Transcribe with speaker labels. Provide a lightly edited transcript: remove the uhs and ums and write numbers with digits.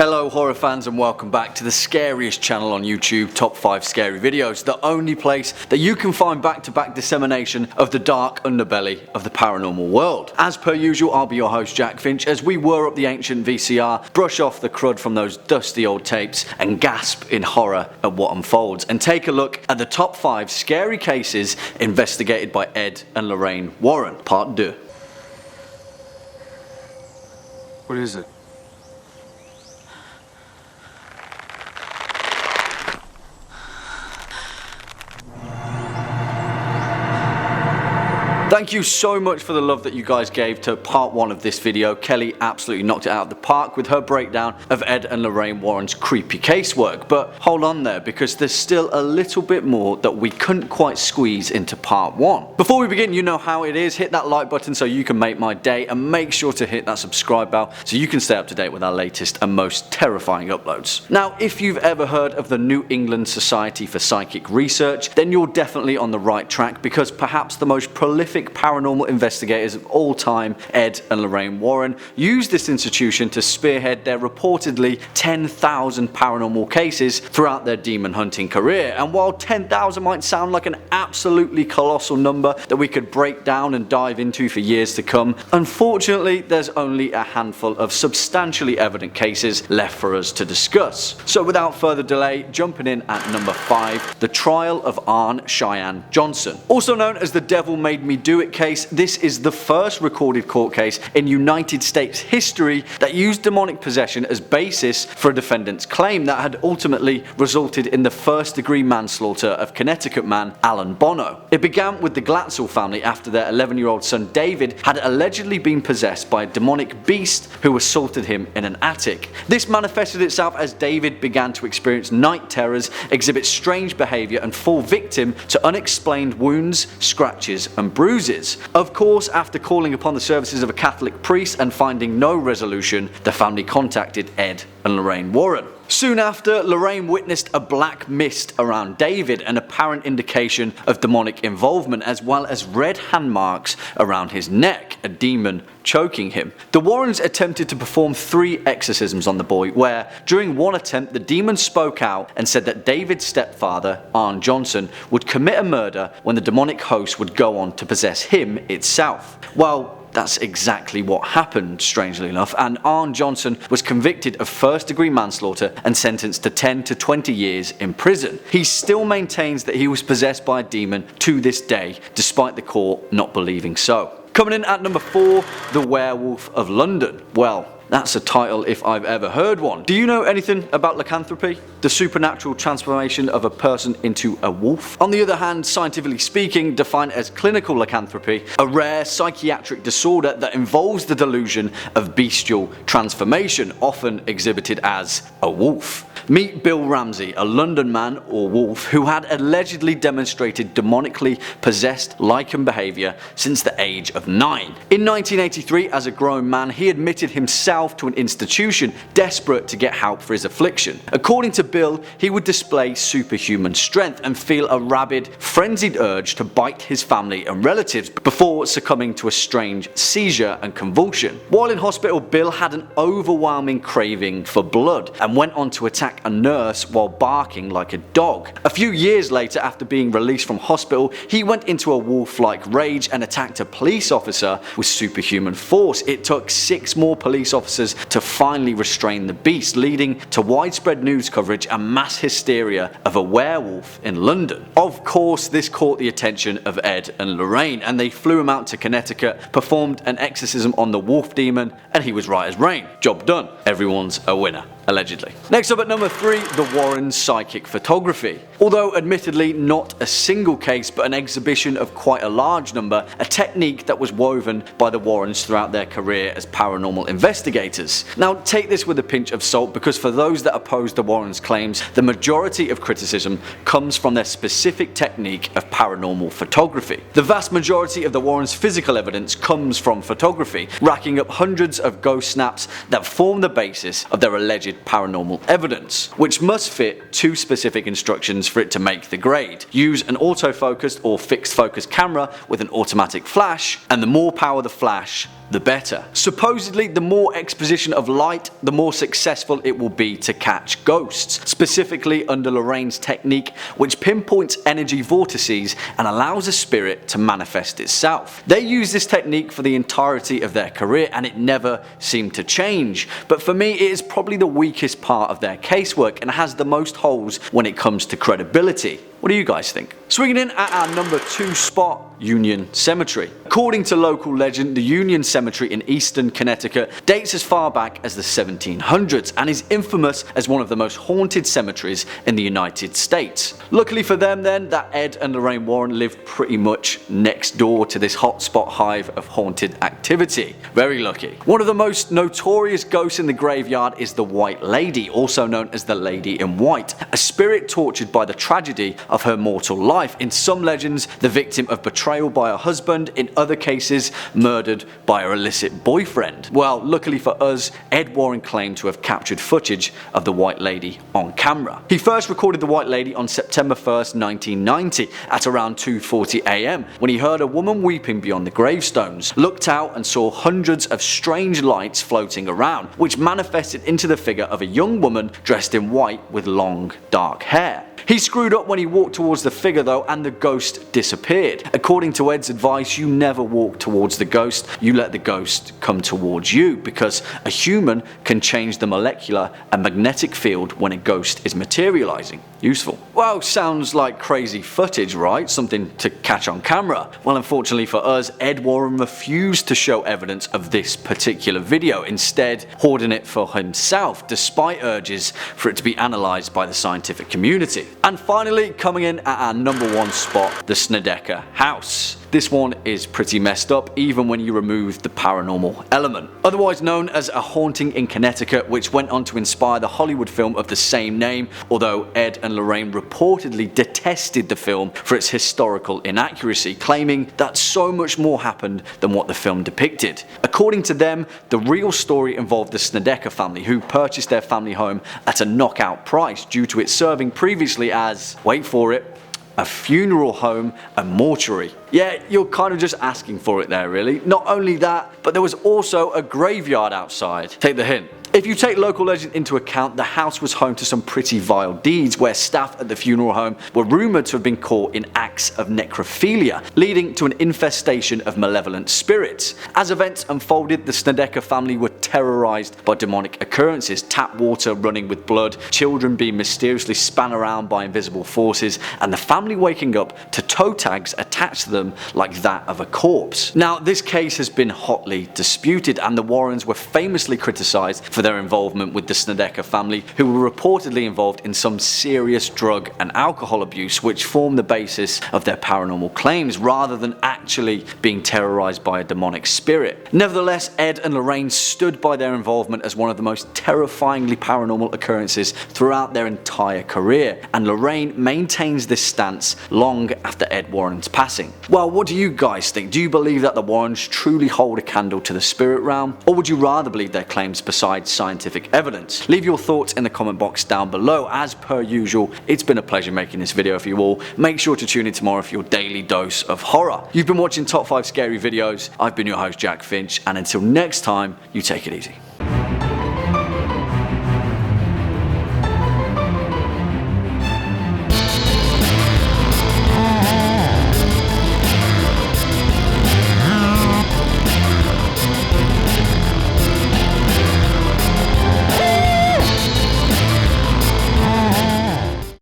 Speaker 1: Hello horror fans and welcome back to the scariest channel on YouTube, Top 5 Scary Videos, the only place that you can find back-to-back dissemination of the dark underbelly of the paranormal world. As per usual, I'll be your host Jack Finch as we whir up the ancient VCR, brush off the crud from those dusty old tapes and gasp in horror at what unfolds and take a look at the top 5 scary cases investigated by Ed and Lorraine Warren, part 2.
Speaker 2: What is it?
Speaker 1: Thank you so much for the love that you guys gave to part 1 of this video. Kelly absolutely knocked it out of the park with her breakdown of Ed and Lorraine Warren's creepy casework. But hold on there, because there's still a little bit more that we couldn't quite squeeze into part 1. Before we begin, you know how it is. Hit that like button so you can make my day, and make sure to hit that subscribe bell so you can stay up to date with our latest and most terrifying uploads. Now, if you've ever heard of the New England Society for Psychic Research, then you're definitely on the right track, because perhaps the most prolific paranormal investigators of all time, Ed and Lorraine Warren, used this institution to spearhead their reportedly 10,000 paranormal cases throughout their demon hunting career. And while 10,000 might sound like an absolutely colossal number that we could break down and dive into for years to come, unfortunately there's only a handful of substantially evident cases left for us to discuss. So without further delay, jumping in at number 5, the trial of ARNE Cheyenne Johnson. Also known as the Devil Made Me Do It case, this is the first recorded court case in United States history that used demonic possession as basis for a defendant's claim that had ultimately resulted in the first-degree manslaughter of Connecticut man Alan Bono. It began with the Glatzel family after their 11-year-old son David had allegedly been possessed by a demonic beast who assaulted him in an attic. This manifested itself as David began to experience night terrors, exhibit strange behavior, and fall victim to unexplained wounds, scratches, and bruises. Of course, after calling upon the services of a Catholic priest and finding no resolution, the family contacted Ed and Lorraine Warren. Soon after, Lorraine witnessed a black mist around David, an apparent indication of demonic involvement, as well as red hand marks around his neck, a demon choking him. The Warrens attempted to perform 3 exorcisms on the boy, where during one attempt the demon spoke out and said that David's stepfather, ARNE Johnson, would commit a murder when the demonic host would go on to possess him itself. Well, that's exactly what happened, strangely enough, and ARNE Johnson was convicted of first-degree manslaughter and sentenced to 10 to 20 years in prison. He still maintains that he was possessed by a demon to this day, despite the court not believing so. Coming in at number 4, The Werewolf of London. Well, that's a title if I've ever heard one. Do you know anything about lycanthropy? The supernatural transformation of a person into a wolf? On the other hand, scientifically speaking, defined as clinical lycanthropy, a rare psychiatric disorder that involves the delusion of bestial transformation, often exhibited as a wolf. Meet Bill Ramsey, a London man or wolf who had allegedly demonstrated demonically possessed lichen behavior since the age of 9. In 1983, as a grown man, he admitted himself to an institution desperate to get help for his affliction. According to Bill, he would display superhuman strength and feel a rabid, frenzied urge to bite his family and relatives before succumbing to a strange seizure and convulsion. While in hospital, Bill had an overwhelming craving for blood and went on to attack a nurse while barking like a dog. A few years later, after being released from hospital, he went into a wolf-like rage and attacked a police officer with superhuman force. It took 6 more police officers to finally restrain the beast, leading to widespread news coverage and mass hysteria of a werewolf in London. Of course, this caught the attention of Ed and Lorraine, and they flew him out to Connecticut, performed an exorcism on the wolf demon, and he was right as rain. Job done. Everyone's a winner. Allegedly. Next up at number 3, the Warren psychic photography. Although admittedly not a single case but an exhibition of quite a large number, a technique that was woven by the Warrens throughout their career as paranormal investigators. Now take this with a pinch of salt, because for those that oppose the Warrens' claims, the majority of criticism comes from their specific technique of paranormal photography. The vast majority of the Warrens' physical evidence comes from photography, racking up hundreds of ghost snaps that form the basis of their alleged paranormal evidence, which must fit 2 specific instructions for it to make the grade. Use an autofocused or fixed focus camera with an automatic flash, and the more power the flash, the better. Supposedly, the more exposition of light, the more successful it will be to catch ghosts, specifically under Lorraine's technique, which pinpoints energy vortices and allows a spirit to manifest itself. They used this technique for the entirety of their career and it never seemed to change, but for me it is probably the weakest part of their casework and has the most holes when it comes to credibility. What do you guys think? Swinging in at our number 2 spot, Union Cemetery. According to local legend, the Union Cemetery in eastern Connecticut dates as far back as the 1700s and is infamous as one of the most haunted cemeteries in the United States. Luckily for them then, that Ed and Lorraine Warren lived pretty much next door to this hotspot hive of haunted activity. Very lucky. One of the most notorious ghosts in the graveyard is the White Lady, also known as the Lady in White, a spirit tortured by the tragedy of her mortal life. In some legends, the victim of betrayal by her husband, in other cases, murdered by her illicit boyfriend. Well, luckily for us, Ed Warren claimed to have captured footage of the White Lady on camera. He first recorded the White Lady on September 1st, 1990 at around 2:40 AM when he heard a woman weeping beyond the gravestones, looked out and saw hundreds of strange lights floating around, which manifested into the figure of a young woman dressed in white with long, dark hair. He screwed up when he walked towards the figure though, and the ghost disappeared. According to Ed's advice, you never walk towards the ghost, you let the ghost come towards you, because a human can change the molecular and magnetic field when a ghost is materializing. Useful. Well, sounds like crazy footage, right? Something to catch on camera. Well, unfortunately for us, Ed Warren refused to show evidence of this particular video, instead hoarding it for himself, despite urges for it to be analysed by the scientific community. And finally, coming in at our number 1 spot, the SNEDEKER house. This one is pretty messed up even when you remove the paranormal element. Otherwise known as A Haunting in Connecticut, which went on to inspire the Hollywood film of the same name, although Ed and Lorraine reportedly detested the film for its historical inaccuracy, claiming that so much more happened than what the film depicted. According to them, the real story involved the SNEDEKER family, who purchased their family home at a knockout price due to it serving previously as, wait for it, a funeral home and mortuary. Yeah, you're kind of just asking for it there really. Not only that, but there was also a graveyard outside. Take the hint. If you take local legend into account, the house was home to some pretty vile deeds where staff at the funeral home were rumoured to have been caught in acts of necrophilia, leading to an infestation of malevolent spirits. As events unfolded, the SNEDEKER family were terrorised by demonic occurrences, tap water running with blood, children being mysteriously spun around by invisible forces, and the family waking up to toe tags attached to them like that of a corpse. Now, this case has been hotly disputed, and the Warrens were famously criticised for their involvement with the SNEDEKER family, who were reportedly involved in some serious drug and alcohol abuse, which formed the basis of their paranormal claims rather than actually being terrorized by a demonic spirit. Nevertheless, Ed and Lorraine stood by their involvement as one of the most terrifyingly paranormal occurrences throughout their entire career, and Lorraine maintains this stance long after Ed Warren's passing. Well, what do you guys think? Do you believe that the Warrens truly hold a candle to the spirit realm, or would you rather believe their claims besides scientific evidence? Leave your thoughts in the comment box down below. As per usual, it's been a pleasure making this video for you all. Make sure to tune in tomorrow for your daily dose of horror. You've been watching Top 5 Scary Videos. I've been your host Jack Finch, and until next time, you take it easy.